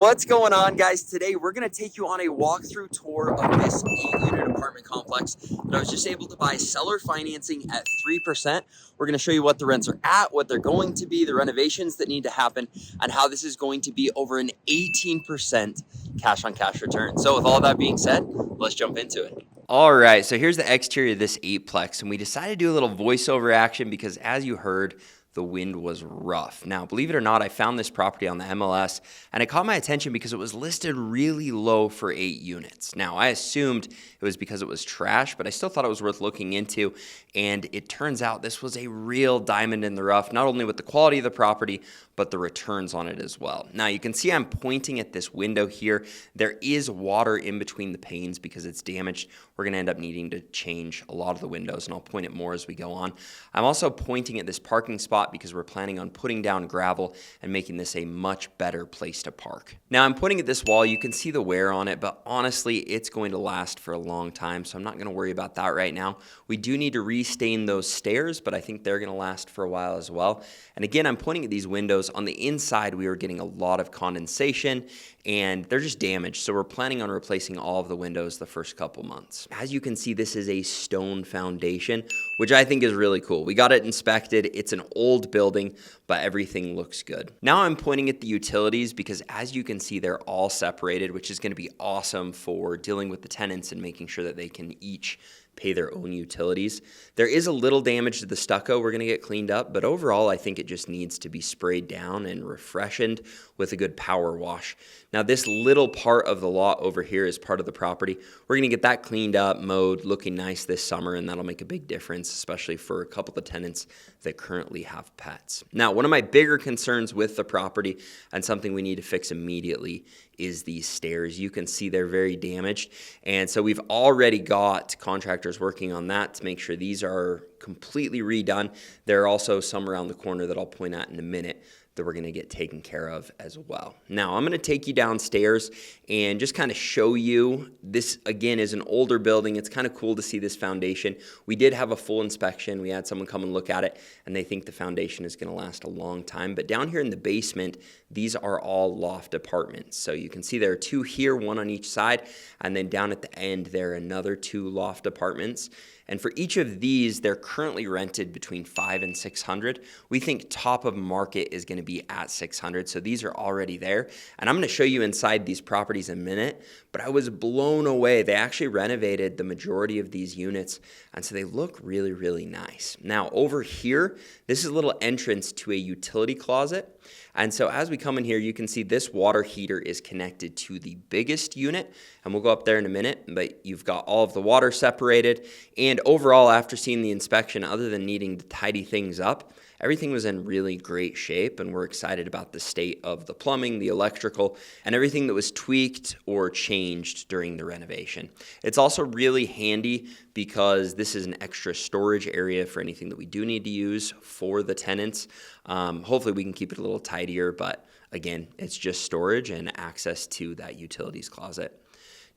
What's going on, guys? Today we're going to take you on a walkthrough tour of this 8-unit apartment complex that I was just able to buy seller financing at 3%. We're going to show you what the rents are at, what they're going to be, the renovations that need to happen, and how this is going to be over an 18% cash on cash return. So with all that being said, let's jump into it. All right, so here's the exterior of this 8-plex, and we decided to do a little voiceover action because, as you heard, the wind was rough. Now, believe it or not, I found this property on the MLS, and it caught my attention because it was listed really low for 8 units. Now, I assumed it was because it was trash, but I still thought it was worth looking into, and it turns out this was a real diamond in the rough, not only with the quality of the property, but the returns on it as well. Now, you can see I'm pointing at this window here. There is water in between the panes because it's damaged. We're going to end up needing to change a lot of the windows, and I'll point it more as we go on. I'm also pointing at this parking spot because we're planning on putting down gravel and making this a much better place to park. Now, I'm pointing at this wall. You can see the wear on it, but honestly, it's going to last for a long time, so I'm not going to worry about that right now. We do need to restain those stairs, but I think they're going to last for a while as well. And again, I'm pointing at these windows. On the inside, we were getting a lot of condensation, and they're just damaged, so we're planning on replacing all of the windows the first couple months. As you can see, this is a stone foundation, which I think is really cool. We got it inspected. It's an old building, but everything looks good. Now I'm pointing at the utilities because, as you can see, they're all separated, which is going to be awesome for dealing with the tenants and making sure that they can each pay their own utilities. There is a little damage to the stucco we're going to get cleaned up, but overall I think it just needs to be sprayed down and refreshened with a good power wash. Now, this little part of the lot over here is part of the property. We're going to get that cleaned up, mowed, looking nice this summer, and that'll make a big difference, especially for a couple of the tenants that currently have pets. Now, one of my bigger concerns with the property, and something we need to fix immediately, is these stairs. You can see they're very damaged, and so we've already got contractors working on that to make sure these are completely redone. There are also some around the corner that I'll point out in a minute that we're going to get taken care of as well. Now, I'm going to take you downstairs and just kind of show you. This, again, is an older building. It's kind of cool to see this foundation. We did have a full inspection. We had someone come and look at it, and they think the foundation is going to last a long time. But down here in the basement, these are all loft apartments. So you can see there are 2 here, 1 on each side, and then down at the end, there are another 2 loft apartments. And for each of these, they're currently rented between $500 and $600. We think top of market is going to be at $600, so these are already there. And I'm going to show you inside these properties in a minute, but I was blown away. They actually renovated the majority of these units, and so they look really, really nice. Now, over here, this is a little entrance to a utility closet. And so as we come in here, you can see this water heater is connected to the biggest unit, and we'll go up there in a minute, but you've got all of the water separated. And overall, after seeing the inspection, other than needing to tidy things up, everything was in really great shape, and we're excited about the state of the plumbing, the electrical, and everything that was tweaked or changed during the renovation. It's also really handy because this is an extra storage area for anything that we do need to use for the tenants. Hopefully we can keep it a little tidier, but again, it's just storage and access to that utilities closet.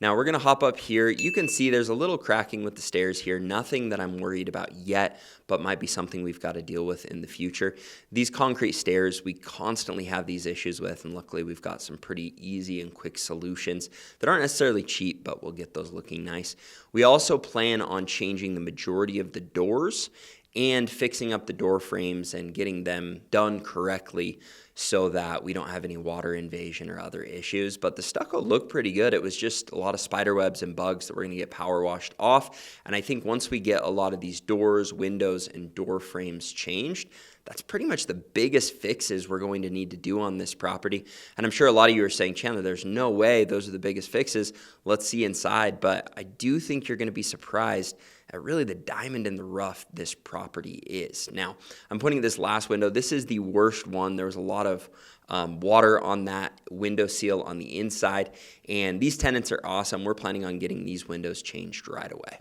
Now we're going to hop up here. You can see there's a little cracking with the stairs here. Nothing that I'm worried about yet, but might be something we've got to deal with in the future. These concrete stairs, we constantly have these issues with, and luckily we've got some pretty easy and quick solutions that aren't necessarily cheap, but we'll get those looking nice. We also plan on changing the majority of the doors and fixing up the door frames and getting them done correctly so that we don't have any water invasion or other issues. But the stucco looked pretty good. It was just a lot of spider webs and bugs that we're going to get power washed off. And I think once we get a lot of these doors, windows, and door frames changed, that's pretty much the biggest fixes we're going to need to do on this property. And I'm sure a lot of you are saying, Chandler, there's no way those are the biggest fixes. Let's see inside. But I do think you're going to be surprised at really the diamond in the rough this property is. Now, I'm pointing at this last window. This is the worst one. There was a lot of water on that window seal on the inside. And these tenants are awesome. We're planning on getting these windows changed right away.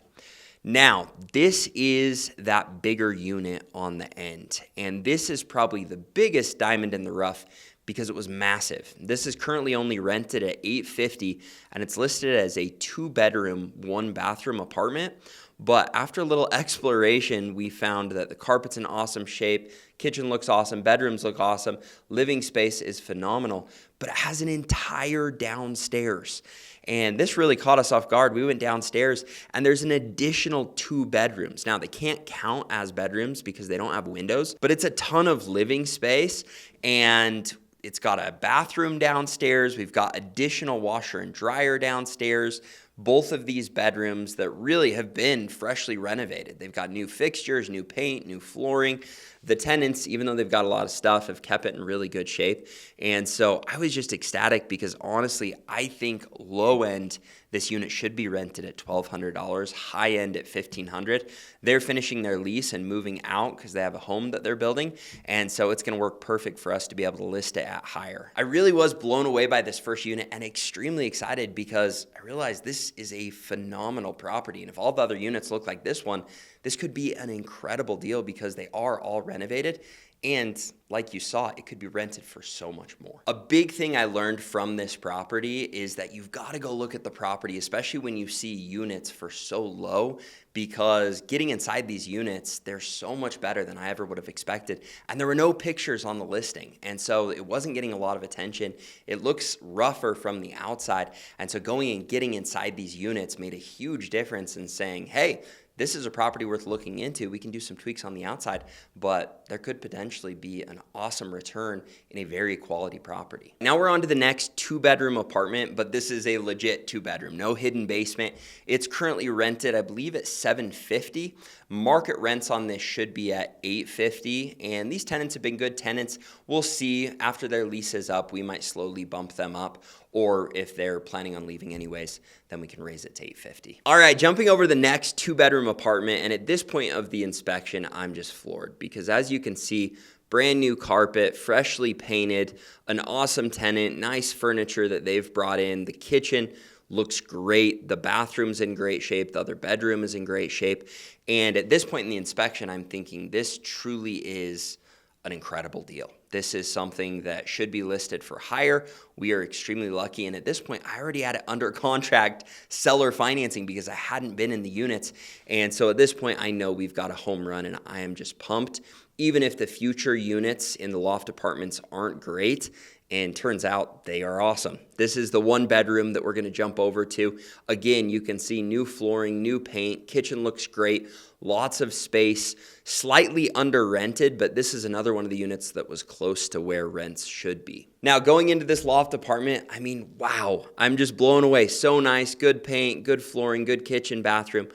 Now, this is that bigger unit on the end, and this is probably the biggest diamond in the rough because it was massive. This is currently only rented at $850, and it's listed as a 2-bedroom, 1-bathroom apartment. But after a little exploration, we found that the carpet's in awesome shape, kitchen looks awesome, bedrooms look awesome, living space is phenomenal. but it has an entire downstairs. And this really caught us off guard. We went downstairs and there's an additional 2 bedrooms. Now, they can't count as bedrooms because they don't have windows, but it's a ton of living space, and it's got a bathroom downstairs. We've got additional washer and dryer downstairs. Both of these bedrooms that really have been freshly renovated. They've got new fixtures, new paint, new flooring. The tenants, even though they've got a lot of stuff, have kept it in really good shape. And so I was just ecstatic because honestly, I think low end, this unit should be rented at $1,200, high end at $1,500. They're finishing their lease and moving out because they have a home that they're building. And so it's going to work perfect for us to be able to list it at higher. I really was blown away by this first unit and extremely excited because I realized this is a phenomenal property. And if all the other units look like this one, this could be an incredible deal because they are all renovated. And like you saw, it could be rented for so much more. A big thing I learned from this property is that you've got to go look at the property, especially when you see units for so low, because getting inside these units, they're so much better than I ever would have expected. And there were no pictures on the listing. And so it wasn't getting a lot of attention. It looks rougher from the outside. And so going and getting inside these units made a huge difference in saying, hey, this is a property worth looking into. We can do some tweaks on the outside, but there could potentially be an awesome return in a very quality property. Now we're on to the next 2-bedroom apartment, but this is a legit 2-bedroom, no hidden basement. It's currently rented, I believe, at $750. Market rents on this should be at $850, and these tenants have been good tenants. We'll see after their lease is up, we might slowly bump them up, or if they're planning on leaving anyways, then we can raise it to $850. All right, jumping over the next 2-bedroom apartment, and at this point of the inspection, I'm just floored because as you can see, brand new carpet, freshly painted, an awesome tenant, nice furniture that they've brought in. The kitchen looks great. The bathroom's in great shape. The other bedroom is in great shape. And at this point in the inspection, I'm thinking this truly is an incredible deal. This is something that should be listed for higher. We are extremely lucky. And at this point, I already had it under contract seller financing because I hadn't been in the units. And so at this point, I know we've got a home run and I am just pumped. Even if the future units in the loft apartments aren't great, and turns out they are awesome. This is the 1-bedroom that we're gonna jump over to. Again, you can see new flooring, new paint, kitchen looks great, lots of space, slightly under rented, but this is another one of the units that was close to where rents should be. Now going into this loft apartment, I mean, wow, I'm just blown away. So nice, good paint, good flooring, good kitchen, bathroom.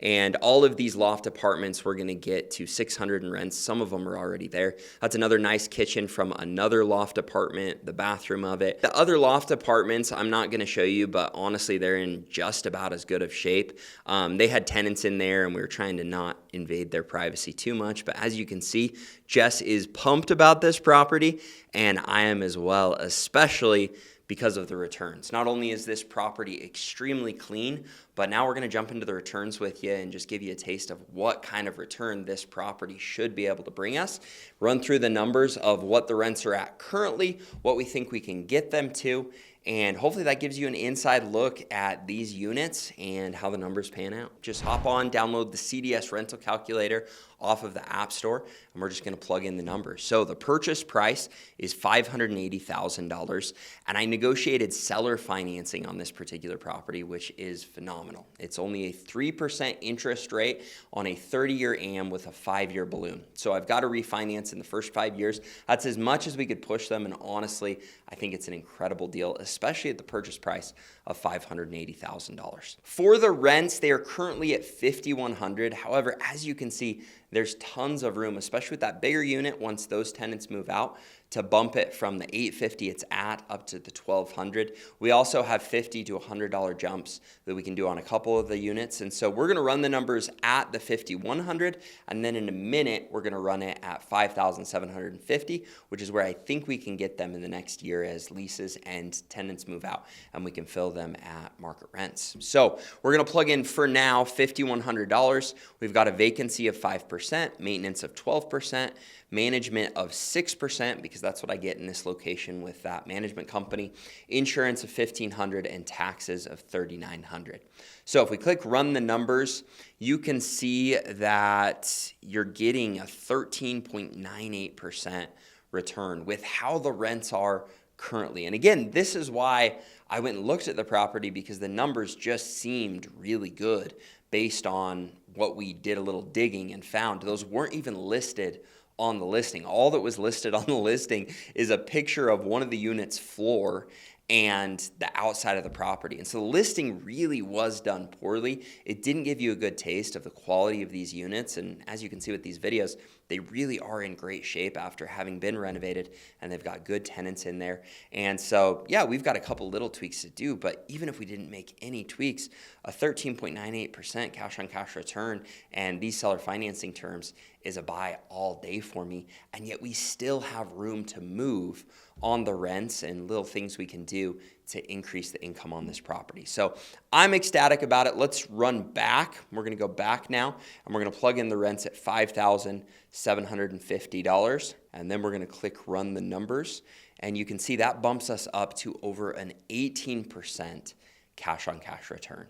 And all of these loft apartments, we're gonna get to $600 in rents. Some of them are already there. That's another nice kitchen from another loft apartment, the bathroom of it. The other loft apartments, I'm not gonna show you, but honestly, they're in just about as good of shape. They had tenants in there and we were trying to not invade their privacy too much. But as you can see, Jess is pumped about this property and I am as well, especially because of the returns. Not only is this property extremely clean, but now we're gonna jump into the returns with you and just give you a taste of what kind of return this property should be able to bring us. Run through the numbers of what the rents are at currently, what we think we can get them to, and hopefully that gives you an inside look at these units and how the numbers pan out. Just hop on, download the CDS rental calculator off of the App Store, and we're just gonna plug in the numbers. So the purchase price is $580,000, and I negotiated seller financing on this particular property, which is phenomenal. It's only a 3% interest rate on a 30-year AM with a 5-year balloon. So I've got to refinance in the first 5 years. That's as much as we could push them, and honestly, I think it's an incredible deal, especially at the purchase price of $580,000. For the rents, they are currently at $5,100. However, as you can see, there's tons of room, especially with that bigger unit once those tenants move out, to bump it from the $850 it's at up to the $1,200. We also have $50 to $100 jumps that we can do on a couple of the units. And so we're gonna run the numbers at the $5,100, and then in a minute, we're gonna run it at $5,750, which is where I think we can get them in the next year as leases and tenants move out, and we can fill them at market rents. So we're gonna plug in for now $5,100. We've got a vacancy of 5%, maintenance of 12%, management of 6%, because that's what I get in this location with that management company, insurance of $1,500, and taxes of $3,900. So if we click run the numbers, you can see that you're getting a 13.98% return with how the rents are currently. And again, this is why I went and looked at the property, because the numbers just seemed really good based on what we did a little digging and found. Those weren't even listed on the listing. All that was listed on the listing is a picture of one of the units' floor and the outside of the property. And so the listing really was done poorly. It didn't give you a good taste of the quality of these units. And as you can see with these videos, they really are in great shape after having been renovated, and they've got good tenants in there. And so, yeah, we've got a couple little tweaks to do, but even if we didn't make any tweaks, a 13.98% cash on cash return and these seller financing terms is a buy all day for me. And yet we still have room to move on the rents and little things we can do to increase the income on this property. So I'm ecstatic about it. Let's run back. We're going to go back now, and we're going to plug in the rents at $5,750. And then we're going to click run the numbers. And you can see that bumps us up to over an 18% cash on cash return.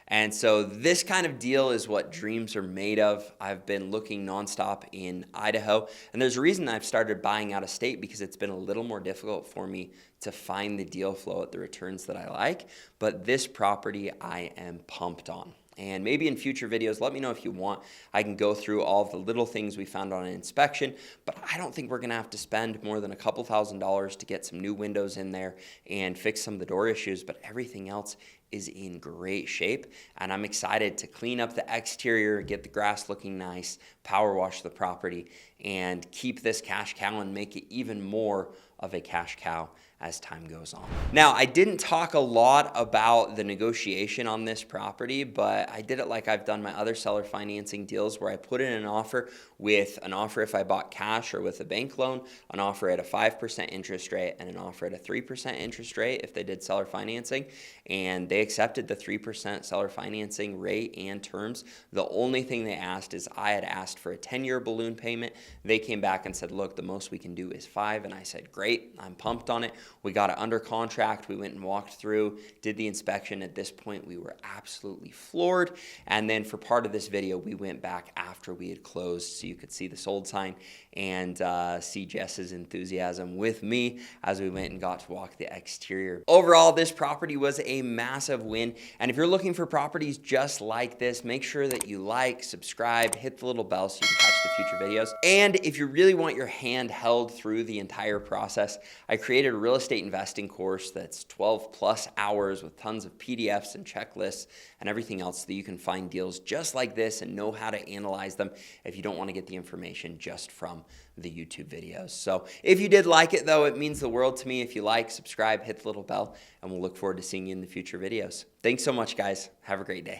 And so this kind of deal is what dreams are made of. I've been looking nonstop in Idaho, and there's a reason I've started buying out of state, because it's been a little more difficult for me to find the deal flow at the returns that I like. But this property I am pumped on. And maybe in future videos, let me know if you want. I can go through all of the little things we found on an inspection, but I don't think we're going to have to spend more than a couple $1,000s to get some new windows in there and fix some of the door issues, but everything else is in great shape. And I'm excited to clean up the exterior, get the grass looking nice, power wash the property, and keep this cash cow and make it even more of a cash cow as time goes on. Now, I didn't talk a lot about the negotiation on this property, but I did it like I've done my other seller financing deals, where I put in an offer with an offer if I bought cash or with a bank loan, an offer at a 5% interest rate, and an offer at a 3% interest rate if they did seller financing. And they accepted the 3% seller financing rate and terms. The only thing they asked is, I had asked for a 10-year balloon payment. They came back and said, look, the most we can do is 5. And I said, great, I'm pumped on it. We got it under contract. We went and walked through, did the inspection. At this point, we were absolutely floored. And then for part of this video, we went back after we had closed, so you could see the sold sign and see Jess's enthusiasm with me as we went and got to walk the exterior. Overall, this property was a massive win. And if you're looking for properties just like this, make sure that you like, subscribe, hit the little bell so you can catch the future videos. And if you really want your hand held through the entire process, I created a real estate investing course that's 12 plus hours with tons of PDFs and checklists and everything else, so that you can find deals just like this and know how to analyze them if you don't want to get the information just from the YouTube videos. So if you did like it, though, it means the world to me. If you like, subscribe, hit the little bell, and we'll look forward to seeing you in the future videos. Thanks so much, guys. Have a great day.